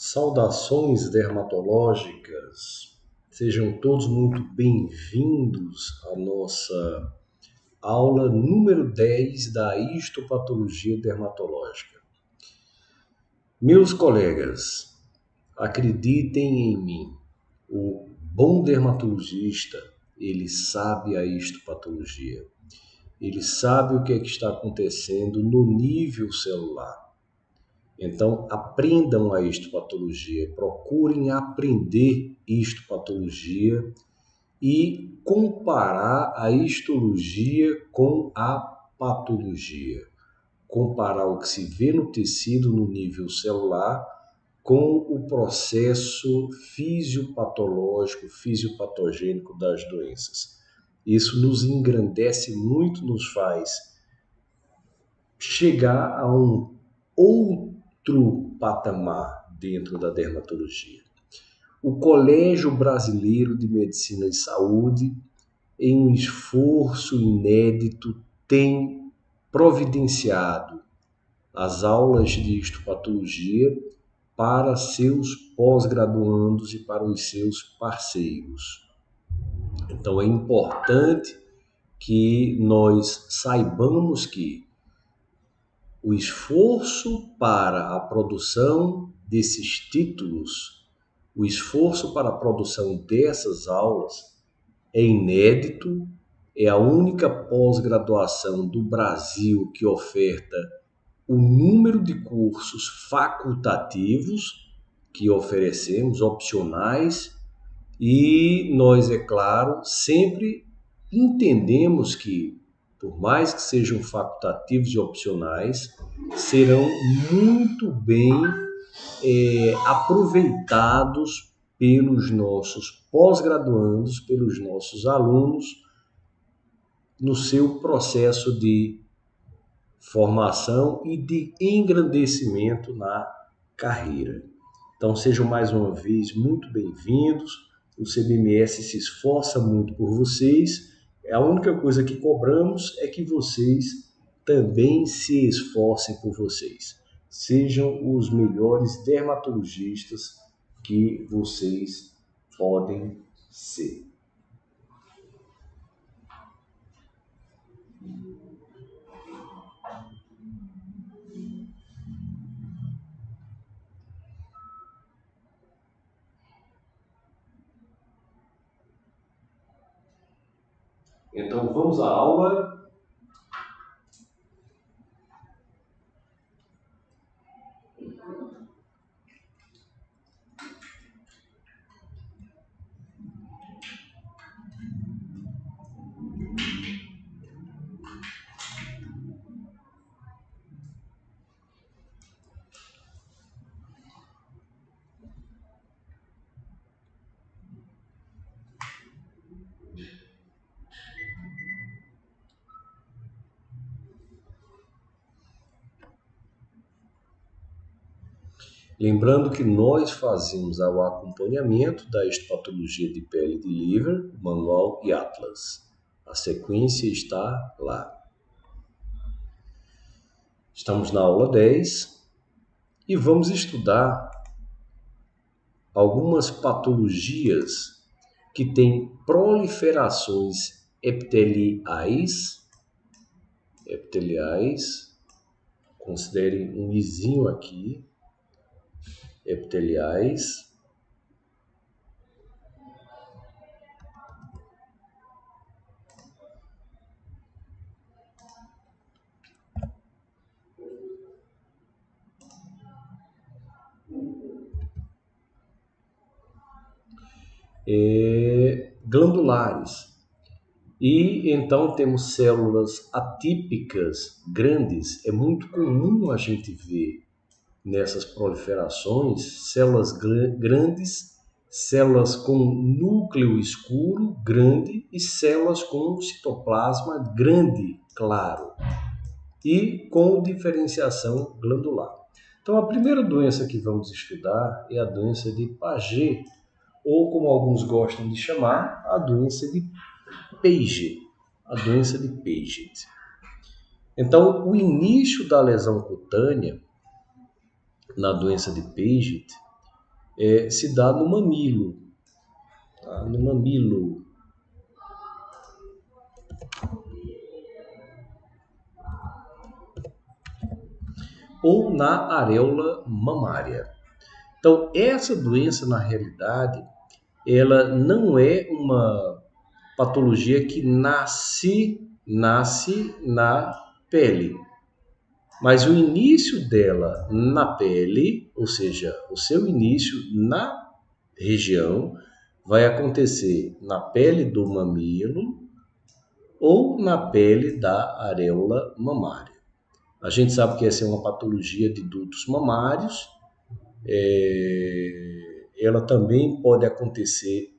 Saudações dermatológicas, sejam todos muito bem-vindos à nossa aula número 10 da histopatologia dermatológica. Meus colegas, acreditem em mim, o bom dermatologista, ele sabe a histopatologia, ele sabe o que é que está acontecendo no nível celular. Então, aprendam a histopatologia, procurem aprender histopatologia e comparar a histologia com a patologia. Comparar o que se vê no tecido no nível celular com o processo fisiopatológico, fisiopatogênico das doenças. Isso nos engrandece muito, nos faz chegar a um outro patamar dentro da dermatologia. O Colégio Brasileiro de Medicina e Saúde, em um esforço inédito, tem providenciado as aulas de histopatologia para seus pós-graduandos e para os seus parceiros. Então é importante que nós saibamos que o esforço para a produção desses títulos, o esforço para a produção dessas aulas é inédito, é a única pós-graduação do Brasil que oferta o número de cursos facultativos que oferecemos, opcionais, e nós, é claro, sempre entendemos que, por mais que sejam facultativos e opcionais, serão muito bem aproveitados pelos nossos pós-graduandos, pelos nossos alunos, no seu processo de formação e de engrandecimento na carreira. Então, sejam mais uma vez muito bem-vindos. O CBMS se esforça muito por vocês. A única coisa que cobramos é que vocês também se esforcem por vocês. Sejam os melhores dermatologistas que vocês podem ser. Então, vamos à aula. Lembrando que nós fazemos o acompanhamento da histopatologia de pele de Liver, Manual e Atlas. A sequência está lá. Estamos na aula 10 e vamos estudar algumas patologias que têm proliferações epiteliais. Considerem um izinho aqui. Epiteliais. Glandulares. E então temos células atípicas grandes. É muito comum a gente ver nessas proliferações células grandes, células com núcleo escuro grande e células com citoplasma grande, claro, e com diferenciação glandular. Então a primeira doença que vamos estudar é a doença de Paget, ou como alguns gostam de chamar, a doença de Paget. A doença de Paget. Então, o início da lesão cutânea na doença de Paget se dá no mamilo, tá? No mamilo. Ou na areola mamária. Então, essa doença, na realidade, ela não é uma patologia que nasce na pele, mas o início dela na pele, ou seja, o seu início na região, vai acontecer na pele do mamilo ou na pele da areola mamária. A gente sabe que essa é uma patologia de dutos mamários. Ela também pode acontecer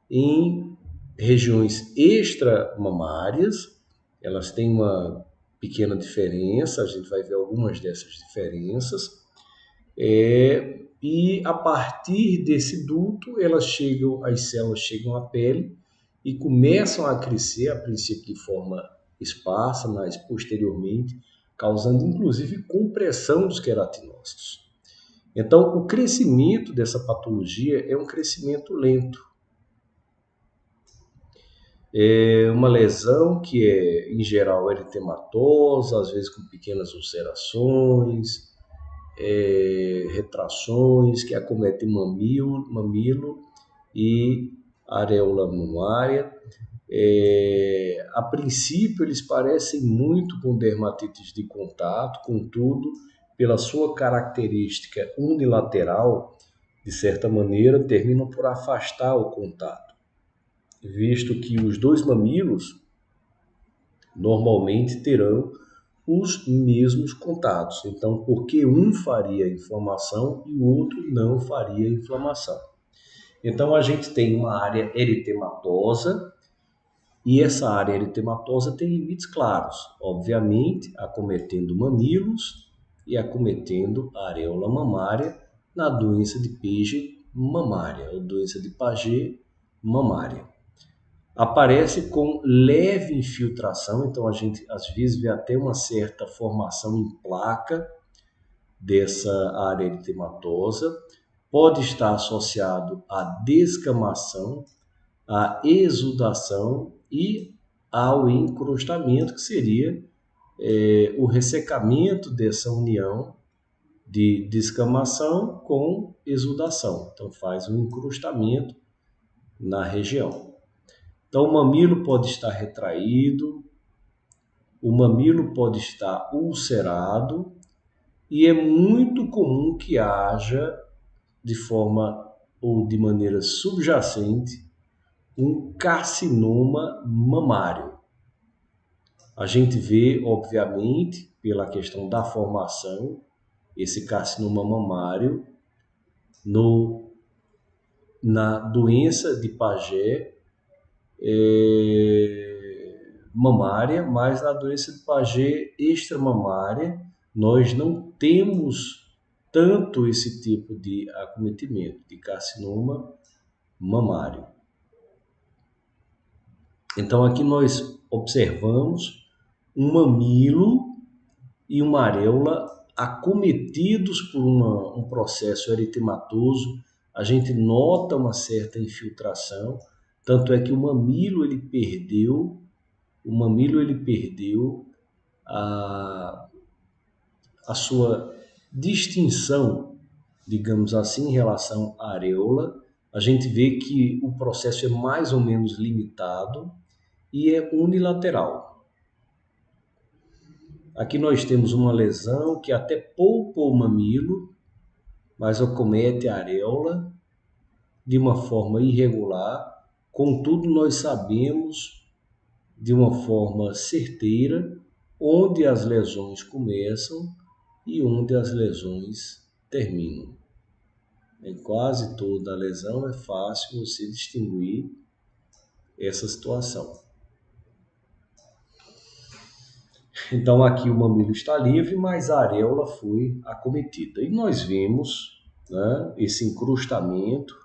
em regiões extramamárias. Elas têm uma pequena diferença, a gente vai ver algumas dessas diferenças. E a partir desse duto, as células chegam à pele e começam a crescer, a princípio de forma esparsa, mas posteriormente causando inclusive compressão dos queratinócitos. Então, o crescimento dessa patologia é um crescimento lento. É uma lesão que é, em geral, eritematosa, às vezes com pequenas ulcerações, retrações que acometem mamilo e areola mamária. A princípio, eles parecem muito com dermatites de contato, contudo, pela sua característica unilateral, de certa maneira, terminam por afastar o contato, visto que os dois mamilos normalmente terão os mesmos contatos. Então, por que um faria inflamação e o outro não faria inflamação? Então, a gente tem uma área eritematosa e essa área eritematosa tem limites claros, obviamente, acometendo mamilos e acometendo a areola mamária na doença de Paget mamária, ou doença de Paget mamária. Aparece com leve infiltração, então a gente às vezes vê até uma certa formação em placa dessa área eritematosa. Pode estar associado à descamação, à exudação e ao encrustamento, que seria o ressecamento dessa união de descamação com exudação. Então faz um encrustamento na região. Então, o mamilo pode estar retraído, o mamilo pode estar ulcerado e é muito comum que haja, de forma ou de maneira subjacente, um carcinoma mamário. A gente vê, obviamente, pela questão da formação, esse carcinoma mamário na doença de Paget mamária, mas na doença de Paget extramamária nós não temos tanto esse tipo de acometimento de carcinoma mamário. Então aqui nós observamos um mamilo e uma areola acometidos por um processo eritematoso. A gente nota uma certa infiltração, tanto é que o mamilo ele perdeu a sua distinção, digamos assim, em relação à areola. A gente vê que o processo é mais ou menos limitado e é unilateral. Aqui nós temos uma lesão que até poupa o mamilo, mas acomete a areola de uma forma irregular. Contudo, nós sabemos de uma forma certeira onde as lesões começam e onde as lesões terminam. Em quase toda a lesão é fácil você distinguir essa situação. Então aqui o mamilo está livre, mas a areola foi acometida. E nós vemos, né, esse encrustamento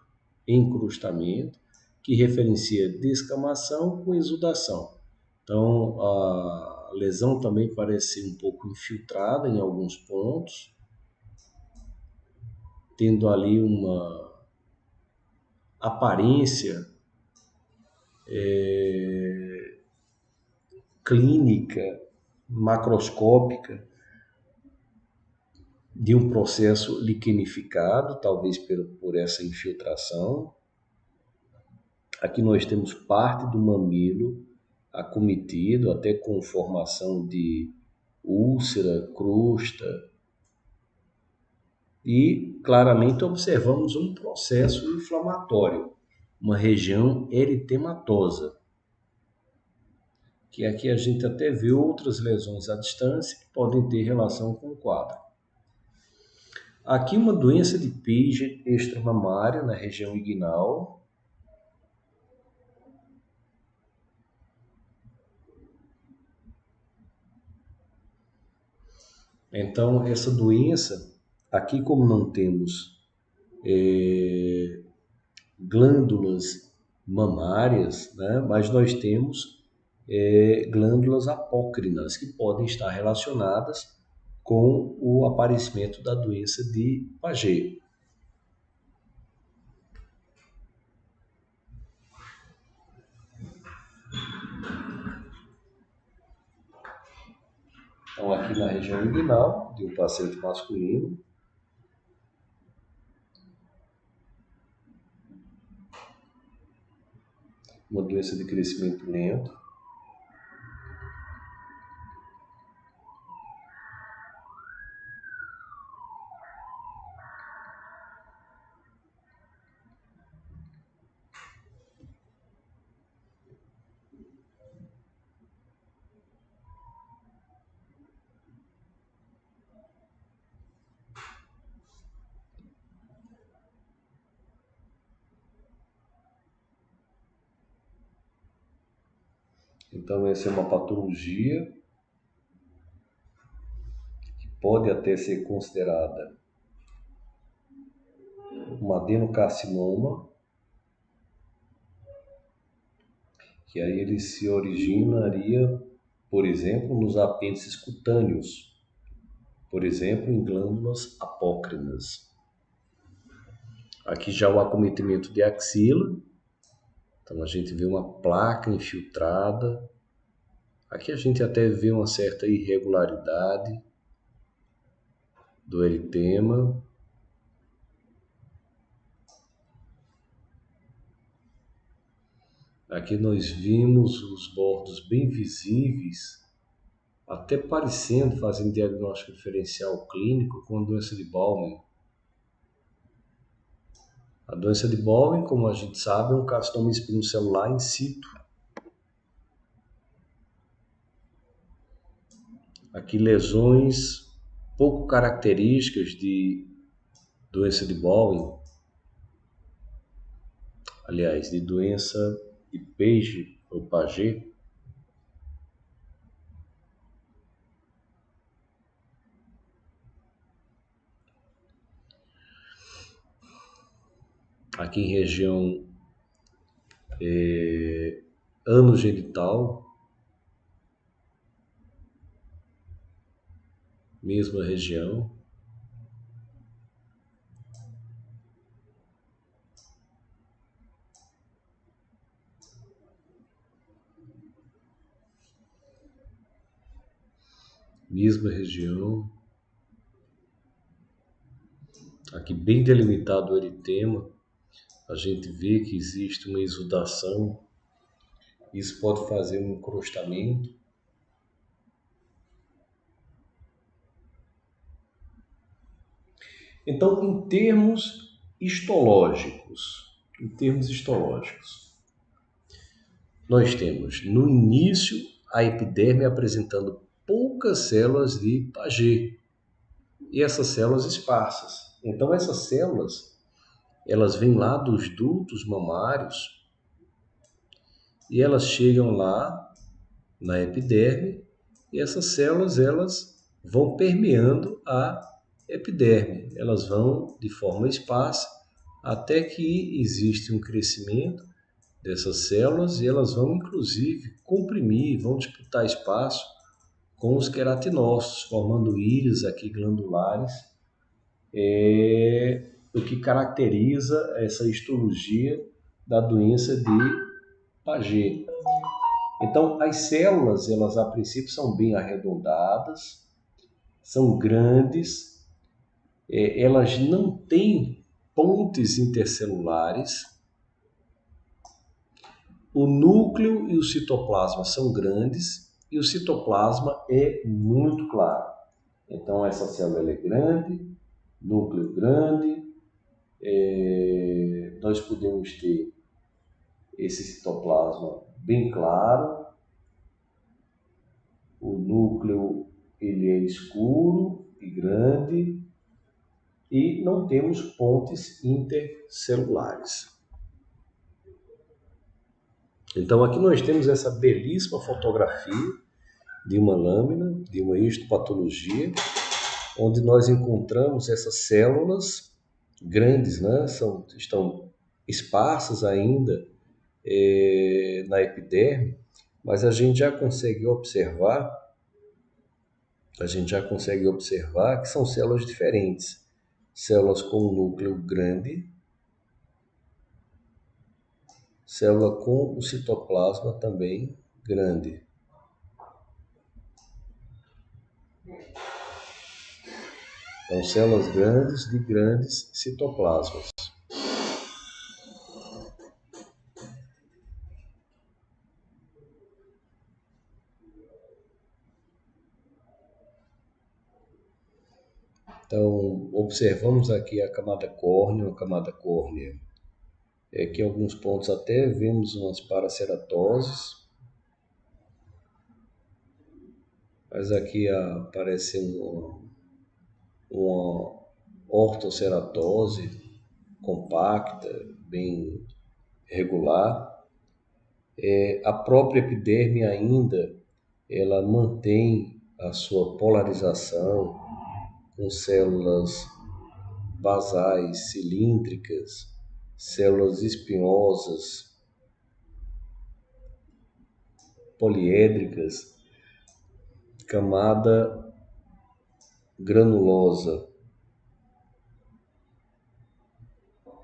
que referencia descamação com exudação. Então a lesão também parece ser um pouco infiltrada em alguns pontos, tendo ali uma aparência clínica, macroscópica, de um processo liquenificado, talvez por essa infiltração. Aqui nós temos parte do mamilo acometido, até com formação de úlcera, crosta, e claramente observamos um processo inflamatório, uma região eritematosa, que aqui a gente até vê outras lesões à distância que podem ter relação com o quadro. Aqui uma doença de Paget extramamária na região inguinal. Então, essa doença, aqui como não temos glândulas mamárias, né, mas nós temos glândulas apócrinas que podem estar relacionadas com o aparecimento da doença de Paget. Então, aqui na região inguinal de um paciente masculino, uma doença de crescimento lento. Então, essa é uma patologia que pode até ser considerada um adenocarcinoma, que aí ele se originaria, por exemplo, nos apêndices cutâneos, por exemplo, em glândulas apócrinas. Aqui já o acometimento de axila, então a gente vê uma placa infiltrada. Aqui a gente até vê uma certa irregularidade do eritema. Aqui nós vimos os bordos bem visíveis, até parecendo, fazendo diagnóstico diferencial clínico com a doença de Bowman. A doença de Bowman, como a gente sabe, é um carcinoma espinocelular in situ. Aqui lesões pouco características de doença de Bowman, aliás, de doença de Paget ou Paget. Aqui em região anogenital, mesma região. Mesma região. Aqui bem delimitado o eritema, a gente vê que existe uma exudação. Isso pode fazer um encrustamento. Então, em termos histológicos, nós temos no início a epiderme apresentando poucas células de Paget e essas células esparsas. Então, essas células, elas vêm lá dos dutos mamários e elas chegam lá na epiderme e essas células, elas vão permeando a epiderme. Elas vão de forma esparsa até que existe um crescimento dessas células e elas vão inclusive comprimir, vão disputar espaço com os queratinócitos, formando ilhas aqui glandulares, o que caracteriza essa histologia da doença de Paget. Então, as células, elas a princípio são bem arredondadas, são grandes, elas não têm pontes intercelulares, o núcleo e o citoplasma são grandes e o citoplasma é muito claro. Então, essa célula é grande, núcleo grande, nós podemos ter esse citoplasma bem claro, o núcleo ele é escuro e grande e não temos pontes intercelulares. Então aqui nós temos essa belíssima fotografia de uma lâmina, de uma histopatologia, onde nós encontramos essas células grandes, né? Estão esparsas ainda na epiderme, mas a gente já consegue observar que são células diferentes. Células com núcleo grande, célula com o citoplasma também grande. Então, células grandes de grandes citoplasmas. Então, observamos aqui a camada córnea, que em alguns pontos até vemos umas paraceratoses, mas aqui aparece uma ortoceratose compacta, bem regular. A própria epiderme ainda, ela mantém a sua polarização com células basais cilíndricas, células espinhosas, poliédricas, camada granulosa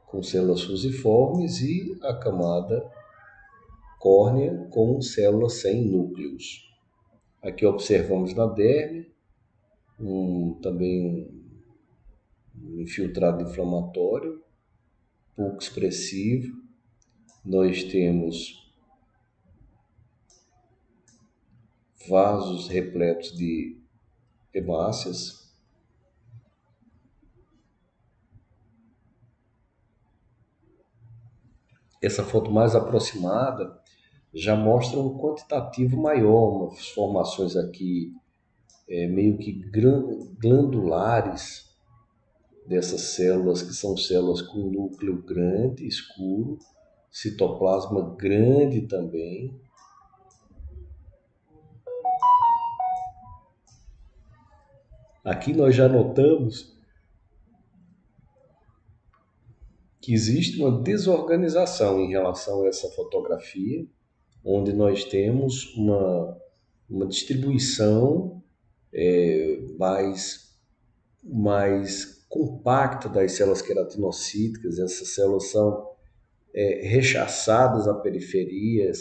com células fusiformes e a camada córnea com células sem núcleos. Aqui observamos na derme também um infiltrado inflamatório, pouco expressivo. Nós temos vasos repletos de hemácias. Essa foto mais aproximada já mostra um quantitativo maior, umas formações aqui meio que glandulares dessas células, que são células com núcleo grande, escuro, citoplasma grande também. Aqui nós já notamos que existe uma desorganização em relação a essa fotografia, onde nós temos uma distribuição mais compacta das células queratinocíticas. Essas células são rechaçadas à periferia,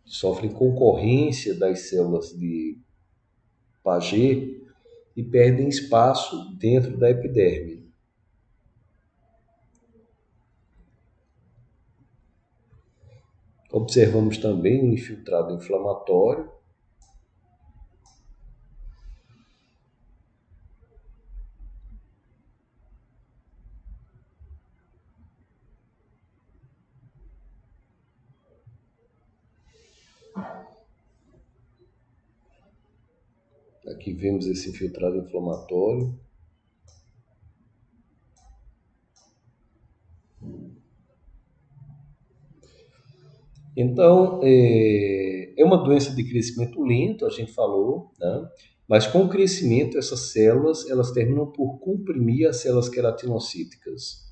sofrem concorrência das células de Paget e perdem espaço dentro da epiderme. Observamos também um infiltrado inflamatório. Aqui vemos esse infiltrado inflamatório. Então, é uma doença de crescimento lento, a gente falou, né? Mas com o crescimento, essas células elas terminam por comprimir as células queratinocíticas.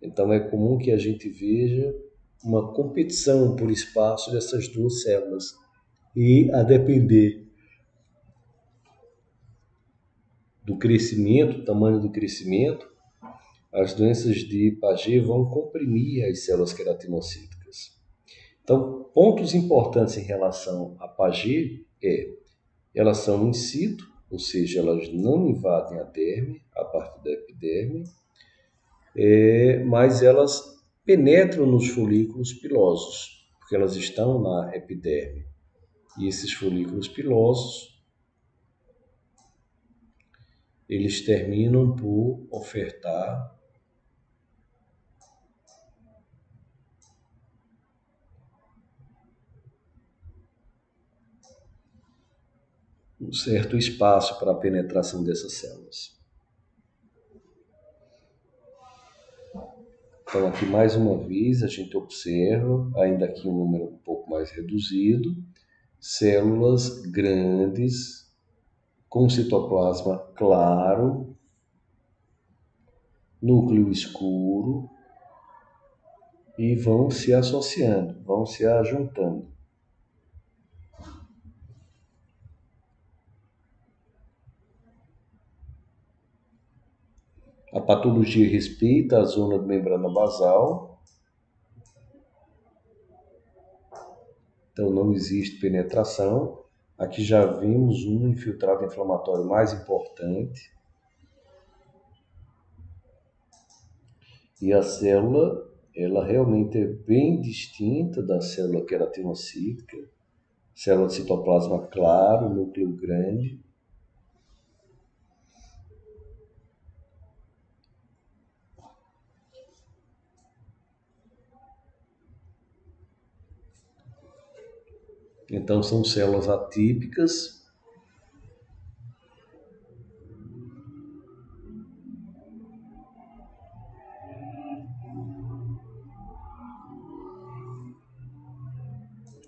Então, é comum que a gente veja uma competição por espaço dessas duas células. E a depender do crescimento, do tamanho do crescimento, as doenças de Paget vão comprimir as células queratinocíticas. Então, pontos importantes em relação a Paget elas são in situ, ou seja, elas não invadem a derme, a parte da epiderme, mas elas penetram nos folículos pilosos, porque elas estão na epiderme. E esses folículos pilosos, eles terminam por ofertar um certo espaço para a penetração dessas células. Então, aqui mais uma vez a gente observa, ainda aqui um número um pouco mais reduzido, células grandes com citoplasma claro, núcleo escuro, e vão se associando, vão se ajuntando. A patologia respeita a zona de membrana basal, então não existe penetração. Aqui já vimos um infiltrado inflamatório mais importante. E a célula, ela realmente é bem distinta da célula queratinocítica, célula de citoplasma claro, núcleo grande. Então são células atípicas.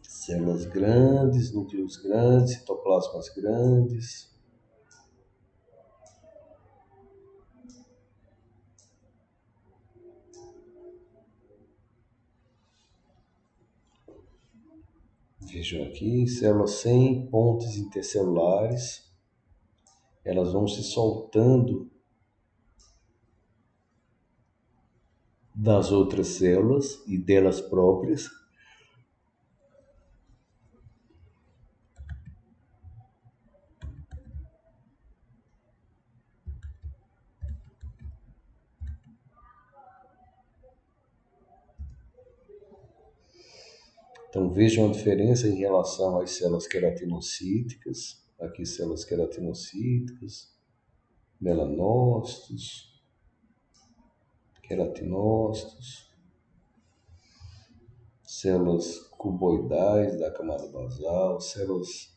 Células grandes, núcleos grandes, citoplasmas grandes. Vejam aqui, células sem pontes intercelulares. Elas vão se soltando das outras células e delas próprias. Então vejam a diferença em relação às células queratinocíticas. Aqui células queratinocíticas, melanócitos, queratinócitos, células cuboidais da camada basal, células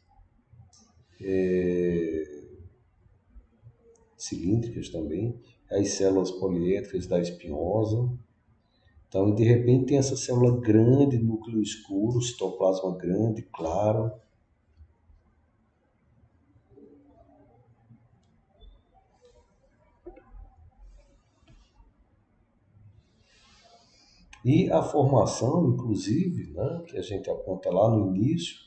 cilíndricas também, as células poliédricas da espinhosa. Então, de repente, tem essa célula grande, núcleo escuro, citoplasma grande, claro. E a formação, inclusive, né, que a gente aponta lá no início,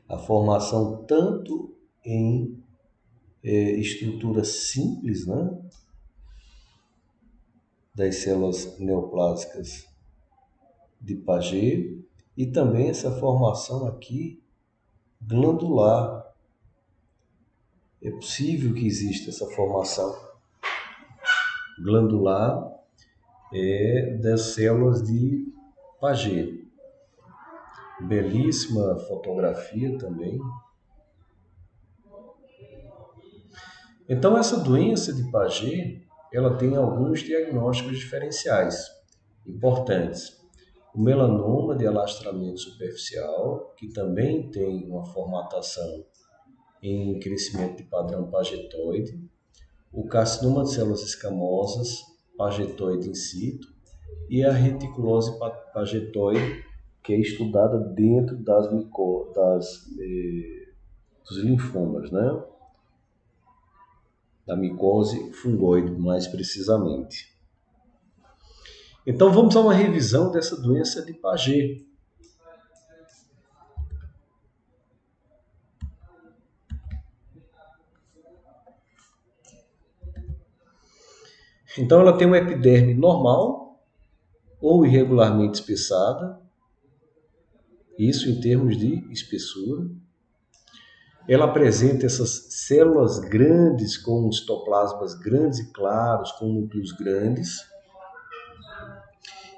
a formação tanto em estruturas simples, né, das células neoplásicas de Paget, e também essa formação aqui glandular. É possível que exista essa formação glandular das células de Paget. Belíssima fotografia também. Então, essa doença de Paget, ela tem alguns diagnósticos diferenciais importantes. O melanoma de alastramento superficial, que também tem uma formatação em crescimento de padrão pagetoide, o carcinoma de células escamosas, pagetoide in situ, e a reticulose pagetoide, que é estudada dentro dos linfomas, né? Da micose fungoide, mais precisamente. Então vamos a uma revisão dessa doença de Paget. Então ela tem uma epiderme normal ou irregularmente espessada, isso em termos de espessura. Ela apresenta essas células grandes com citoplasmas grandes e claros, com núcleos grandes.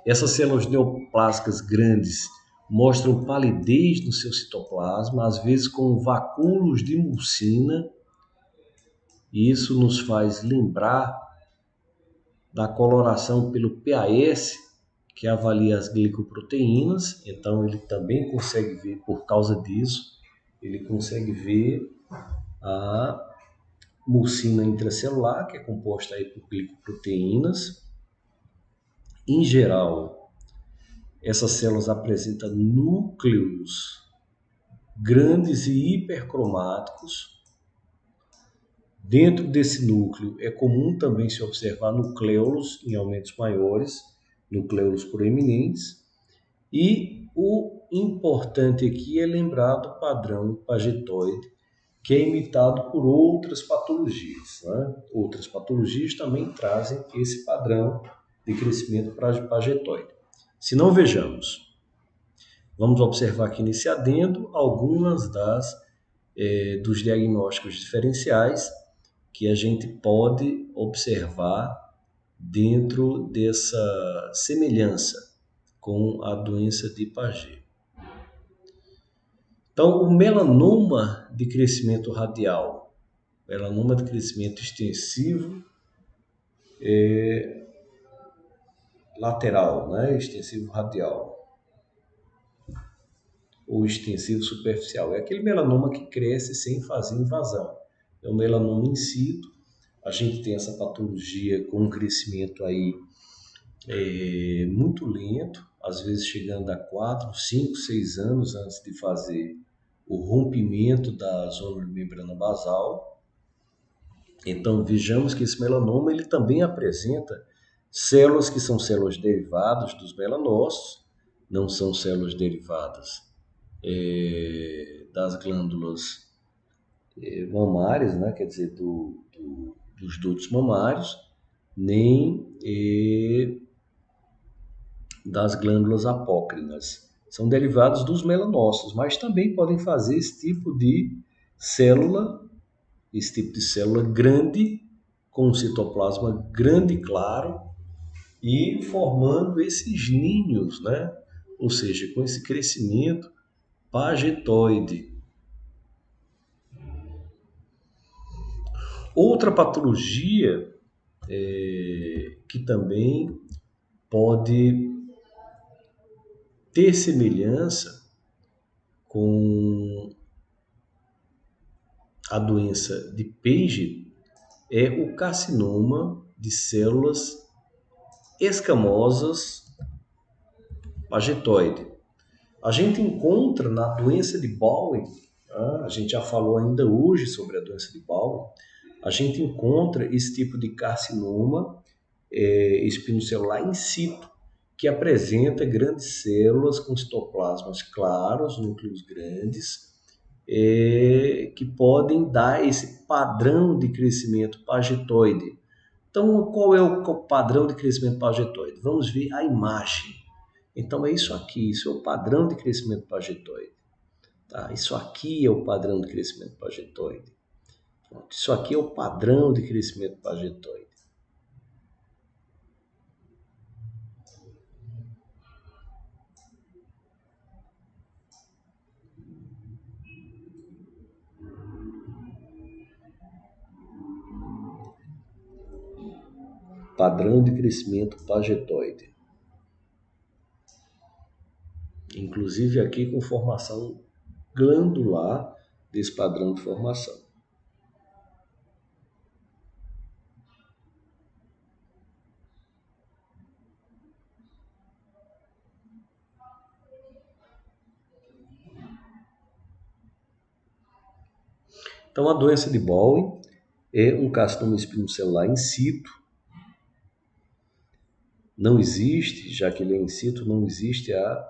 Essas células neoplásicas grandes mostram palidez no seu citoplasma, às vezes com vacúolos de mucina, e isso nos faz lembrar da coloração pelo PAS, que avalia as glicoproteínas. Então ele também consegue ver, por causa disso, ele consegue ver a mucina intracelular, que é composta aí por glicoproteínas. Em geral, essas células apresentam núcleos grandes e hipercromáticos. Dentro desse núcleo é comum também se observar nucleolos em aumentos maiores, nucleolos proeminentes, e o importante aqui é lembrar do padrão pagetoide, que é imitado por outras patologias, né? Outras patologias também trazem esse padrão de crescimento pagetoide. Se não, vejamos. Vamos observar aqui nesse adendo algumas dos diagnósticos diferenciais que a gente pode observar dentro dessa semelhança com a doença de Paget. Então, o melanoma de crescimento radial, melanoma de crescimento extensivo lateral, né? Extensivo radial ou extensivo superficial. É aquele melanoma que cresce sem fazer invasão. É o melanoma in situ. A gente tem essa patologia com um crescimento aí muito lento, às vezes chegando a 4, 5, 6 anos antes de fazer o rompimento da zona de membrana basal. Então vejamos que esse melanoma ele também apresenta células que são células derivadas dos melanócitos, não são células derivadas das glândulas mamárias, né? Quer dizer, dos dutos mamários, nem das glândulas apócrinas. São derivados dos melanócitos, mas também podem fazer esse tipo de célula grande, com um citoplasma grande e claro, e formando esses ninhos, né? Ou seja, com esse crescimento pagetoide. Outra patologia que também pode ter semelhança com a doença de Paget é o carcinoma de células escamosas pagetoide. A gente encontra na doença de Bowen, a gente já falou ainda hoje sobre a doença de Bowen, a gente encontra esse tipo de carcinoma espinocelular in situ, que apresenta grandes células com citoplasmas claros, núcleos grandes, que podem dar esse padrão de crescimento pagetoide. Então, qual é o padrão de crescimento pagetoide? Vamos ver a imagem. Então, é isso aqui, isso é o padrão de crescimento pagetoide. Tá? Isso aqui é o padrão de crescimento pagetoide. Isso aqui é o padrão de crescimento pagetoide. Padrão de crescimento pagetoide. Inclusive aqui com formação glandular desse padrão de formação. Então, a doença de Bowen é um carcinoma espinocelular in situ. Não existe, já que ele é in situ, não existe a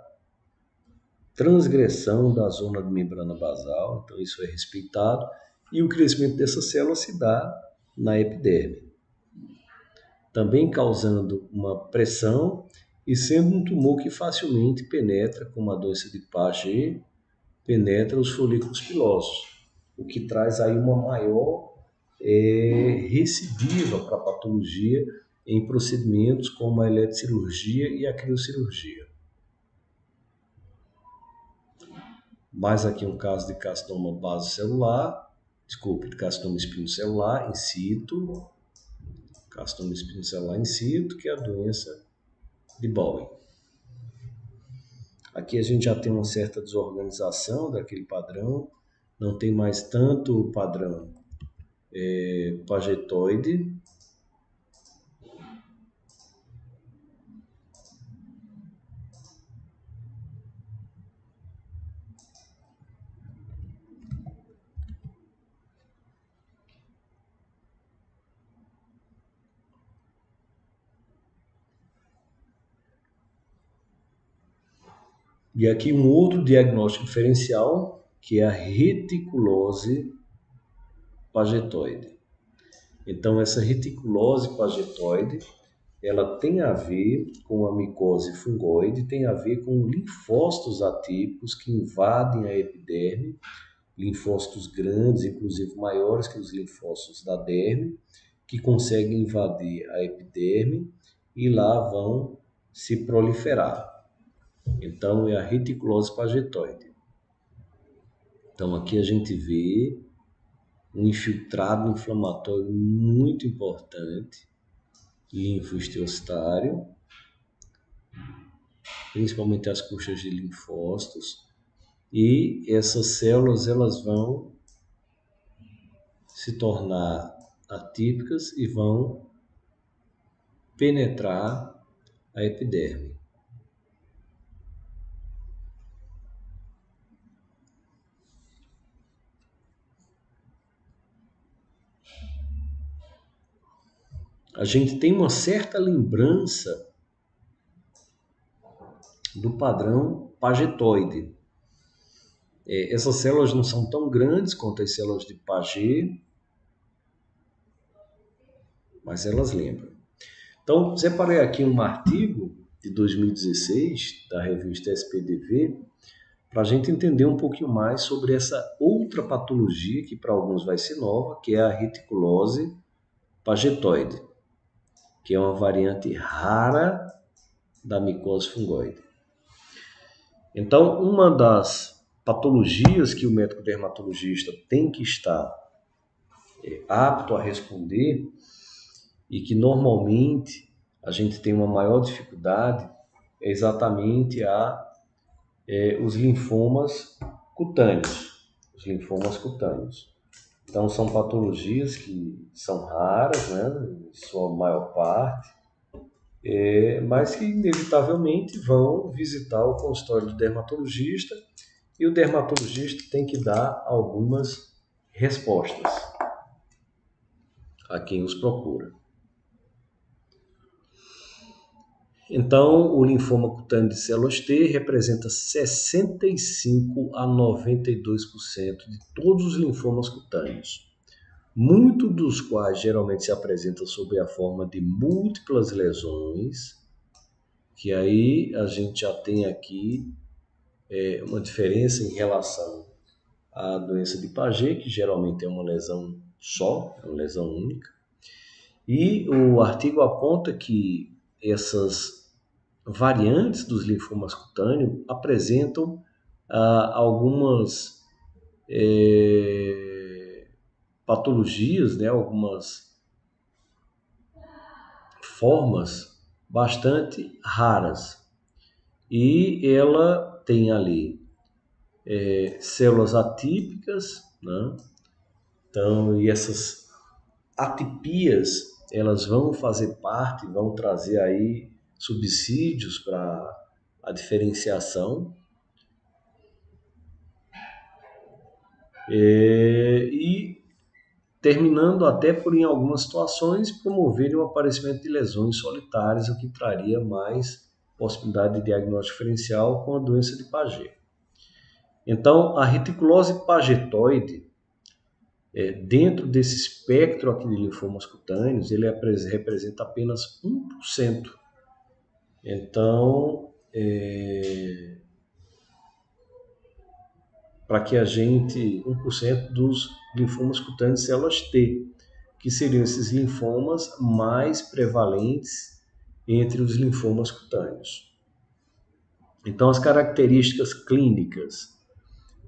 transgressão da zona de membrana basal, então isso é respeitado, e o crescimento dessa célula se dá na epiderme. também causando uma pressão e sendo um tumor que facilmente penetra, como a doença de Paget, penetra os folículos pilosos, o que traz aí uma maior recidiva para a patologia em procedimentos como a eletrocirurgia e a criocirurgia. Mais aqui um caso de carcinoma basocelular, de carcinoma espinocelular in situ, carcinoma espinocelular in situ, que é a doença de Bowen. Aqui a gente já tem uma certa desorganização daquele padrão, não tem mais tanto o padrão pagetoide. E aqui um outro diagnóstico diferencial, que é a reticulose pagetoide. Então, essa reticulose pagetoide, ela tem a ver com a micose fungoide, tem a ver com linfócitos atípicos que invadem a epiderme, linfócitos grandes, inclusive maiores que os linfócitos da derme, que conseguem invadir a epiderme e lá vão se proliferar. Então, é a reticulose pagetoide. Então, aqui a gente vê um infiltrado inflamatório muito importante, linfoesteostário, principalmente as coxas de linfócitos, e essas células elas vão se tornar atípicas e vão penetrar a epiderme. A gente tem uma certa lembrança do padrão pagetoide. Essas células não são tão grandes quanto as células de Paget, mas elas lembram. Então, separei aqui um artigo de 2016 da revista SPDV para a gente entender um pouquinho mais sobre essa outra patologia que para alguns vai ser nova, que é a reticulose pagetoide, que é uma variante rara da micose fungoide. Então, uma das patologias que o médico dermatologista tem que estar apto a responder e que normalmente a gente tem uma maior dificuldade é exatamente os linfomas cutâneos. Os linfomas cutâneos. Então, são patologias que são raras, né, em sua maior parte, mas que inevitavelmente vão visitar o consultório do dermatologista e o dermatologista tem que dar algumas respostas a quem os procura. Então, o linfoma cutâneo de células T representa 65 a 92% de todos os linfomas cutâneos, muitos dos quais geralmente se apresentam sob a forma de múltiplas lesões, que aí a gente já tem aqui uma diferença em relação à doença de Paget, que geralmente é uma lesão só, é uma lesão única. E o artigo aponta que essas variantes dos linfomas cutâneos apresentam algumas patologias, né, algumas formas bastante raras. E ela tem ali células atípicas, né? Então, e essas atipias, elas vão fazer parte, vão trazer aí subsídios para a diferenciação. E terminando até por, em algumas situações, promoverem o aparecimento de lesões solitárias, o que traria mais possibilidade de diagnóstico diferencial com a doença de Paget. Então, a reticulose pagetoide, Dentro desse espectro aqui de linfomas cutâneos, ele representa apenas 1%. Então, para que a gente, 1% dos linfomas cutâneos de células T, que seriam esses linfomas mais prevalentes entre os linfomas cutâneos. Então, as características clínicas: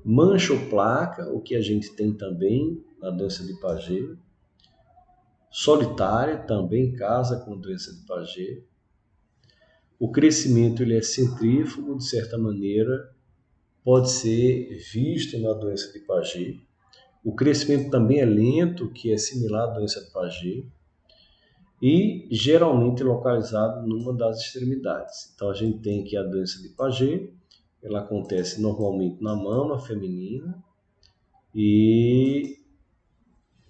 mancha ou placa, o que a gente tem também na doença de Paget, solitária, também casa com doença de Paget. O crescimento ele é centrífugo, de certa maneira, pode ser visto na doença de Paget. O crescimento também é lento, que é similar à doença de Paget, e geralmente localizado numa das extremidades. Então, a gente tem aqui a doença de Paget, ela acontece normalmente na mama feminina e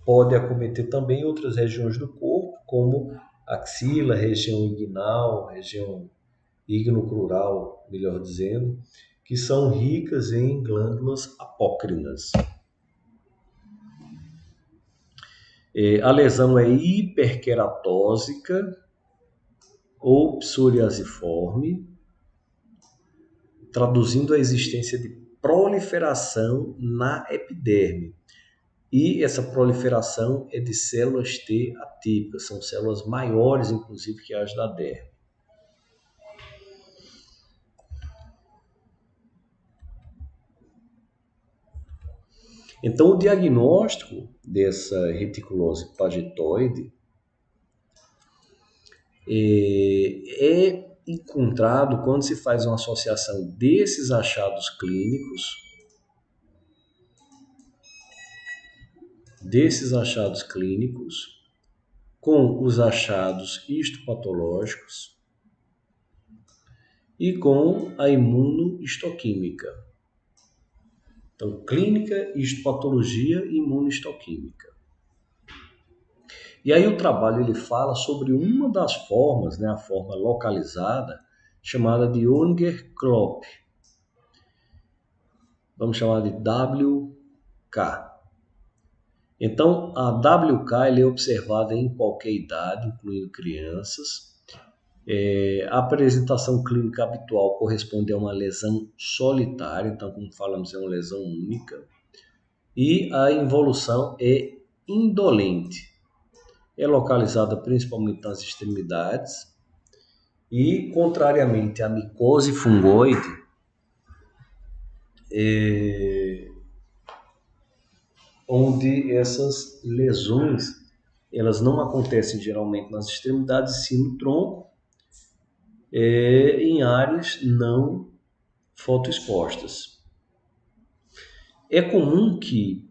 pode acometer também outras regiões do corpo, como axila, região inguinal, região ignocrural, melhor dizendo, que são ricas em glândulas apócrinas. A lesão é hiperqueratósica ou psoriasiforme, traduzindo a existência de proliferação na epiderme. E essa proliferação é de células T atípicas, são células maiores, inclusive, que as da derme. Então, o diagnóstico dessa reticulose pagetoide é encontrado quando se faz uma associação desses achados clínicos com os achados histopatológicos e com a imunohistoquímica. Então, clínica, histopatologia e imunohistoquímica. E aí o trabalho ele fala sobre uma das formas, a forma localizada, chamada de Unger-Klopp. Vamos chamar de WK. Então, a WK ele é observada em qualquer idade, incluindo crianças. A apresentação clínica habitual corresponde a uma lesão solitária, então, como falamos, é uma lesão única. E a involução é indolente. É localizada principalmente nas extremidades e, contrariamente à micose fungoide, onde essas lesões elas não acontecem geralmente nas extremidades, sim no tronco, em áreas não fotoexpostas. É comum que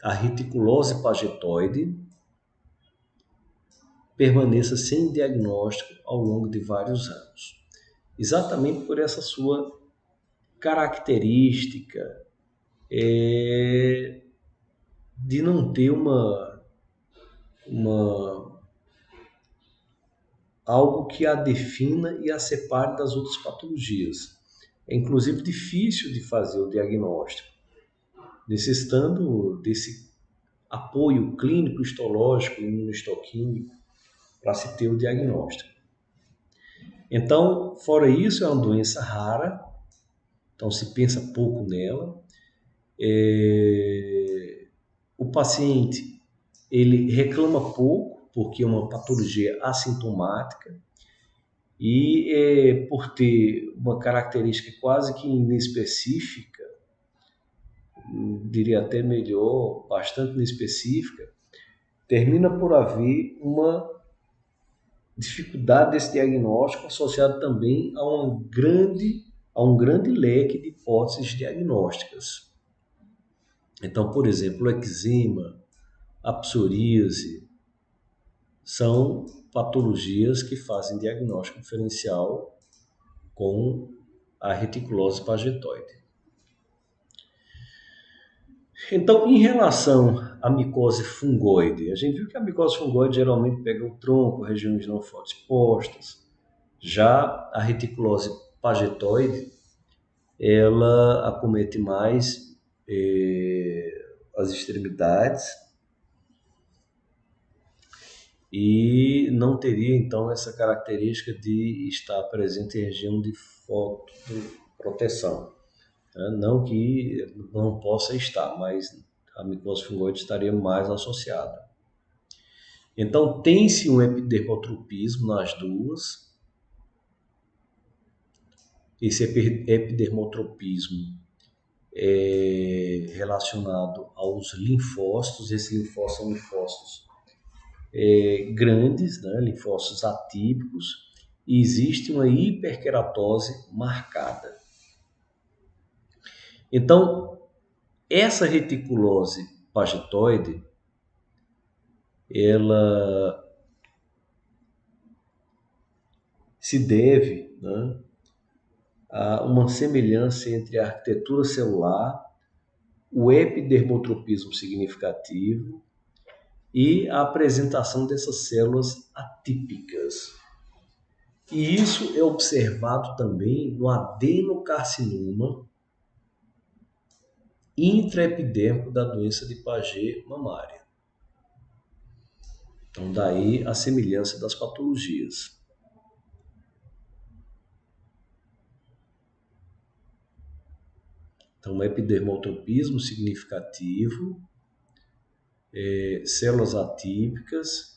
a reticulose pagetoide permaneça sem diagnóstico ao longo de vários anos, exatamente por essa sua característica de não ter algo que a defina e a separe das outras patologias. É inclusive difícil de fazer o diagnóstico, necessitando desse apoio clínico, histológico, imunohistoquímico, para se ter o diagnóstico. Então, fora isso, é uma doença rara, então se pensa pouco nela. O paciente ele reclama pouco, porque é uma patologia assintomática, e por ter uma característica quase que inespecífica, diria até melhor, bastante inespecífica, termina por haver uma dificuldade desse diagnóstico associado também a um grande leque de hipóteses diagnósticas. Então, por exemplo, o eczema, a psoríase, são patologias que fazem diagnóstico diferencial com a reticulose pagetoide. Então, em relação à micose fungoide, a gente viu que a micose fungoide geralmente pega o tronco, regiões não fotoexpostas. Já a reticulose pagetoide, ela acomete mais as extremidades e não teria então essa característica de estar presente em região de fotoproteção, né? Não que não possa estar, mas a micose fungoide estaria mais associada. Então, tem-se um epidermotropismo nas duas. Esse epidermotropismo é relacionado aos linfócitos. Esses linfócitos são linfócitos grandes, né? Linfócitos atípicos, e existe uma hiperqueratose marcada. Então, essa reticulose pagetoide, ela se deve, né, a uma semelhança entre a arquitetura celular, o epidermotropismo significativo e a apresentação dessas células atípicas. E isso é observado também no adenocarcinoma intraepidérmico da doença de Paget mamária. Então, daí a semelhança das patologias. Então, epidermotropismo significativo, células atípicas,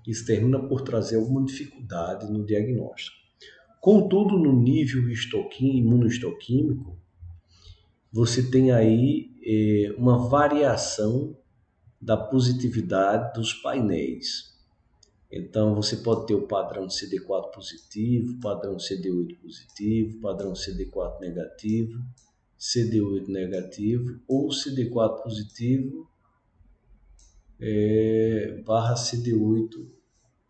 isso termina por trazer alguma dificuldade no diagnóstico. Contudo, no nível imunohistoquímico, você tem aí uma variação da positividade dos painéis. Então, você pode ter o padrão CD4 positivo, padrão CD8 positivo, padrão CD4 negativo, CD8 negativo ou CD4 positivo barra CD8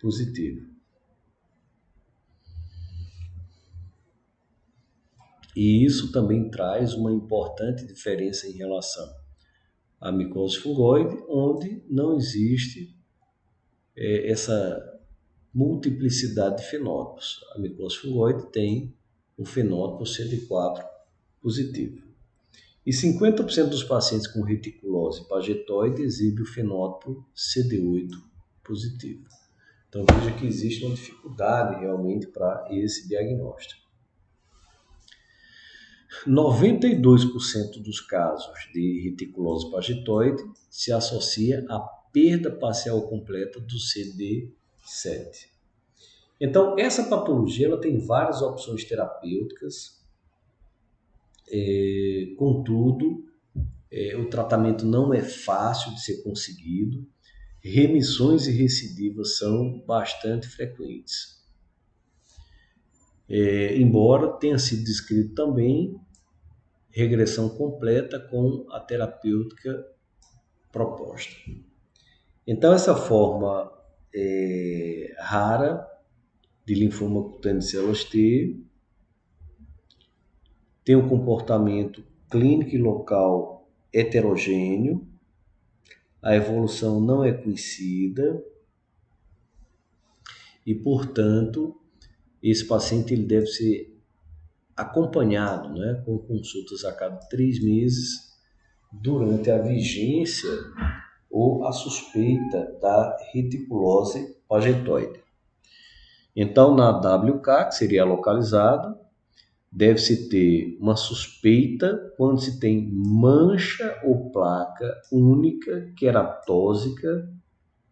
positivo. E isso também traz uma importante diferença em relação à micose fungoide, onde não existe essa multiplicidade de fenótipos. A micose fungoide tem um fenótipo CD4 positivo. E 50% dos pacientes com reticulose pagetoide exibe o fenótipo CD8 positivo. Então veja que existe uma dificuldade realmente para esse diagnóstico. 92% dos casos de reticulose pagetoide se associa à perda parcial ou completa do CD7. Então, essa patologia ela tem várias opções terapêuticas, contudo, o tratamento não é fácil de ser conseguido, remissões e recidivas são bastante frequentes. Embora tenha sido descrito também regressão completa com a terapêutica proposta. Então, essa forma rara de linfoma cutâneo de células T tem um comportamento clínico e local heterogêneo, a evolução não é conhecida e, portanto, esse paciente ele deve ser acompanhado, né, com consultas a cada 3 meses durante a vigência ou a suspeita da reticulose pagetoide. Então, na WK, que seria localizado, deve-se ter uma suspeita quando se tem mancha ou placa única queratósica,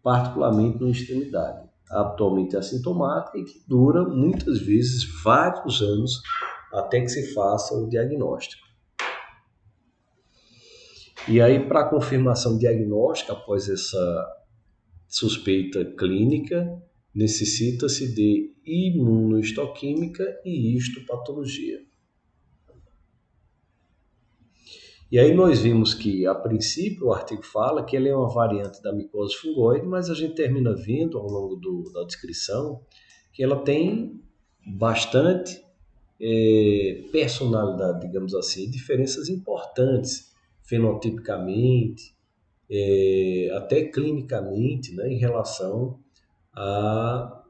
particularmente na extremidade, habitualmente assintomática e que dura muitas vezes vários anos até que se faça o diagnóstico. E aí, para a confirmação diagnóstica após essa suspeita clínica, necessita-se de imunohistoquímica e histopatologia. E aí nós vimos que, a princípio, o artigo fala que ela é uma variante da micose fungoide, mas a gente termina vendo ao longo da descrição que ela tem bastante personalidade, digamos assim, diferenças importantes fenotipicamente, até clinicamente, né, em relação a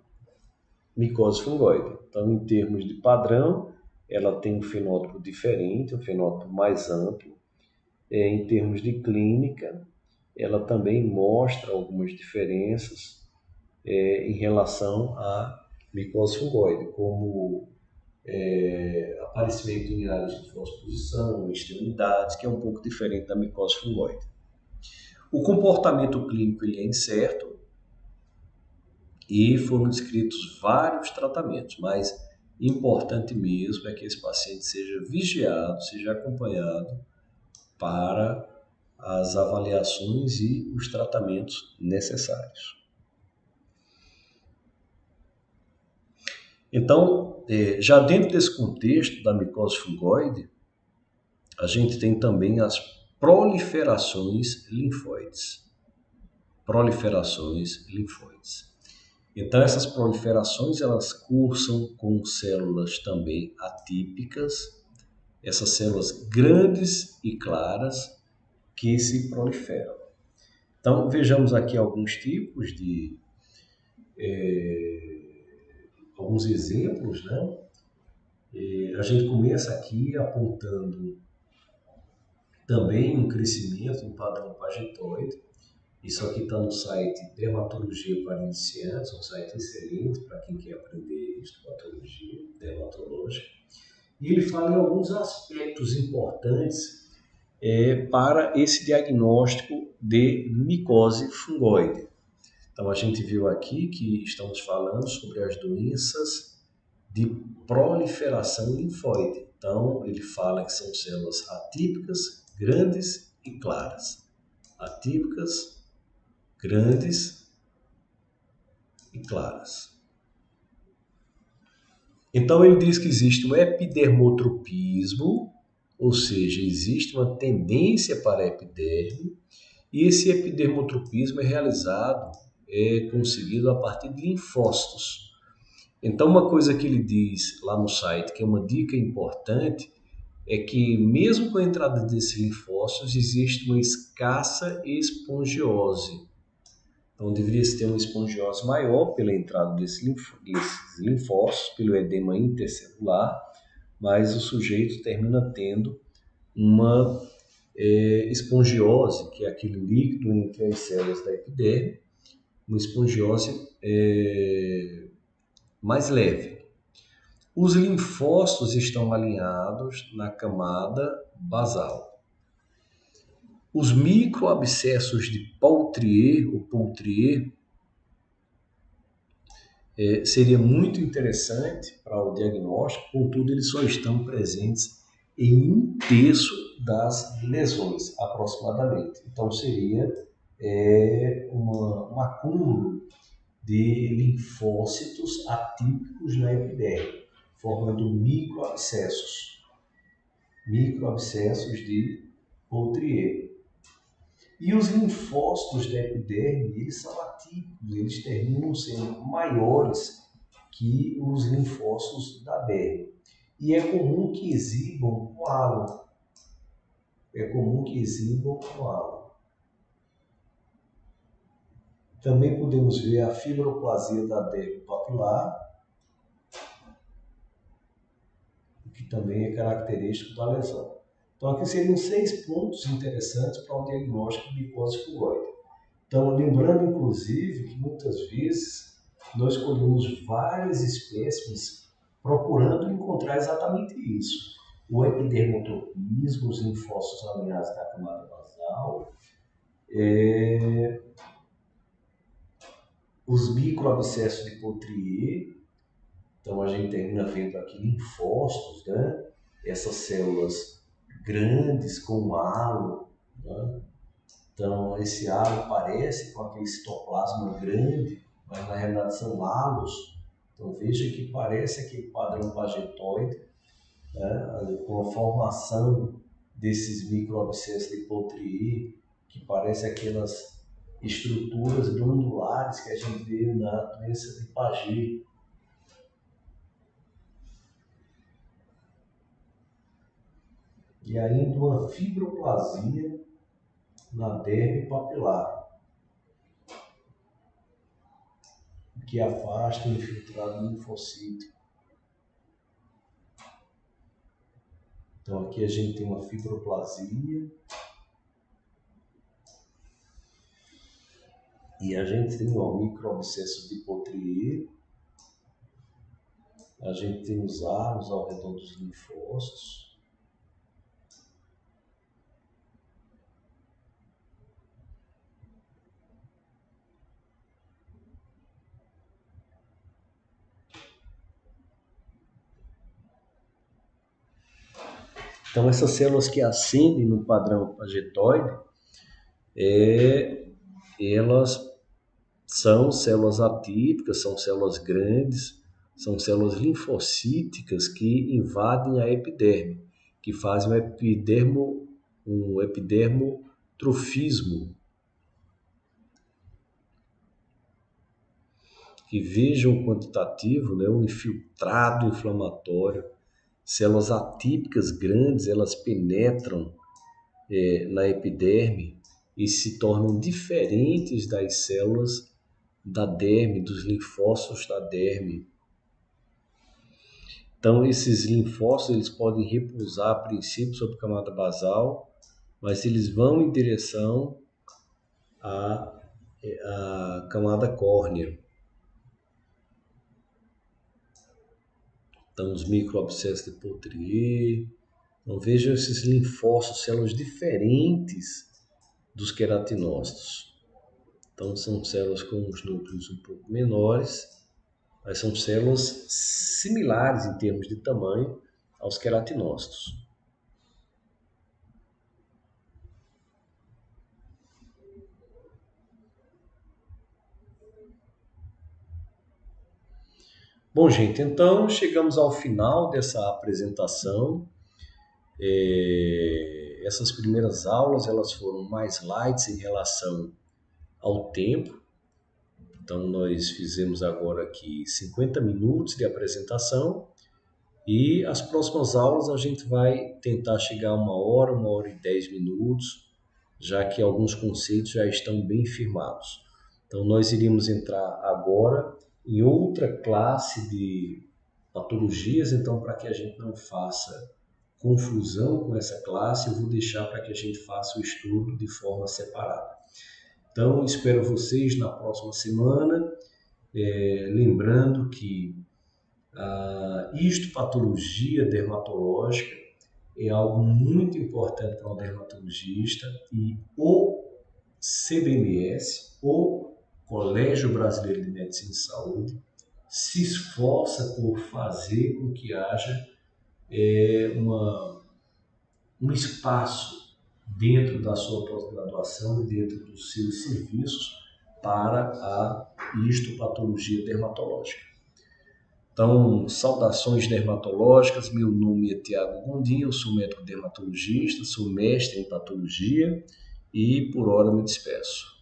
micose fungoide. Então, em termos de padrão, ela tem um fenótipo diferente, um fenótipo mais amplo. Em termos de clínica, ela também mostra algumas diferenças em relação à micose fungoide, como aparecimento em áreas de transposição, extremidades, que é um pouco diferente da micose fungoide. O comportamento clínico ele é incerto e foram descritos vários tratamentos, mas importante mesmo é que esse paciente seja vigiado, seja acompanhado para as avaliações e os tratamentos necessários. Então, já dentro desse contexto da micose fungoide, a gente tem também as proliferações linfóides. Proliferações linfóides. Então, essas proliferações, elas cursam com células também atípicas, essas células grandes e claras que se proliferam. Então, vejamos aqui alguns tipos de alguns exemplos, né? A gente começa aqui apontando também um crescimento em padrão pagetoide. Isso aqui está no site Dermatologia para Iniciantes, um site excelente para quem quer aprender histopatologia dermatológica. E ele fala em alguns aspectos importantes para esse diagnóstico de micose fungoide. Então, a gente viu aqui que estamos falando sobre as doenças de proliferação linfóide. Então, ele fala que são células atípicas, grandes e claras. Atípicas, grandes e claras. Então, ele diz que existe um epidermotropismo, ou seja, existe uma tendência para a epiderme, e esse epidermotropismo é realizado, conseguido a partir de linfócitos. Então, uma coisa que ele diz lá no site, que é uma dica importante, é que mesmo com a entrada desses linfócitos, existe uma escassa espongiose. Então, deveria-se ter uma espongiose maior pela entrada desses linfócitos, pelo edema intercelular, mas o sujeito termina tendo uma espongiose, que é aquele líquido entre as células da epiderme, uma espongiose mais leve. Os linfócitos estão alinhados na camada basal. Os microabscessos de Poultrier, ou Poultrier, seria muito interessante para o diagnóstico, contudo, eles só estão presentes em 1/3 das lesões, aproximadamente. Então, seria um acúmulo de linfócitos atípicos na epiderme, formando microabscessos de Poultrier. E os linfócitos da epiderme, eles são atípicos, eles terminam sendo maiores que os linfócitos da derme. E é comum que exibam um halo. Também podemos ver a fibroplasia da derme papilar, que também é característico da lesão. Então, aqui seriam 6 pontos interessantes para o diagnóstico de micose fungoide. Então, lembrando, inclusive, que muitas vezes nós escolhemos várias espécimes procurando encontrar exatamente isso. O epidermotropismo, os linfócitos alinhados da camada basal, os microabscessos de Poultrier. Então, a gente termina vendo aqui linfócitos, né? Essas células grandes com halo, né? Então, esse halo parece com aquele citoplasma grande, mas na realidade são halos. Então, veja que parece aquele padrão pagetoide, né? Com a formação desses microabscessos de Poultrier, que parece aquelas estruturas glandulares que a gente vê na doença de Paget. E ainda uma fibroplasia na derme papilar, que afasta o infiltrado linfocítico. Então aqui a gente tem uma fibroplasia e a gente tem um microabscesso de Potrier. A gente tem os aros ao redor dos linfócitos. Então essas células que ascendem no padrão pagetoide, elas são células atípicas, são células grandes, são células linfocíticas que invadem a epiderme, que fazem um epidermotrofismo, que vejam o quantitativo, né, um infiltrado inflamatório. Células atípicas grandes, elas penetram na epiderme e se tornam diferentes das células da derme, dos linfócitos da derme. Então, esses linfócitos eles podem repousar a princípio sobre a camada basal, mas eles vão em direção à camada córnea. Então, os microabscessos de Potrier. Então, vejam esses linfócitos, células diferentes dos queratinócitos. Então, são células com os núcleos um pouco menores, mas são células similares em termos de tamanho aos queratinócitos. Bom, gente, então chegamos ao final dessa apresentação. Essas primeiras aulas elas foram mais light em relação ao tempo. Então, nós fizemos agora aqui 50 minutos de apresentação e as próximas aulas a gente vai tentar chegar a 1 hora e 10 minutos, já que alguns conceitos já estão bem firmados. Então, nós iríamos entrar agora em outra classe de patologias, então, para que a gente não faça confusão com essa classe, eu vou deixar para que a gente faça o estudo de forma separada. Então, espero vocês na próxima semana, lembrando que a histopatologia dermatológica é algo muito importante para um dermatologista e o CBMS, o Colégio Brasileiro de Medicina e Saúde, se esforça por fazer com que haja um espaço dentro da sua pós-graduação e dentro dos seus serviços para a histopatologia dermatológica. Então, saudações dermatológicas, meu nome é Tiago Gondim, eu sou médico dermatologista, sou mestre em patologia e por hora me despeço.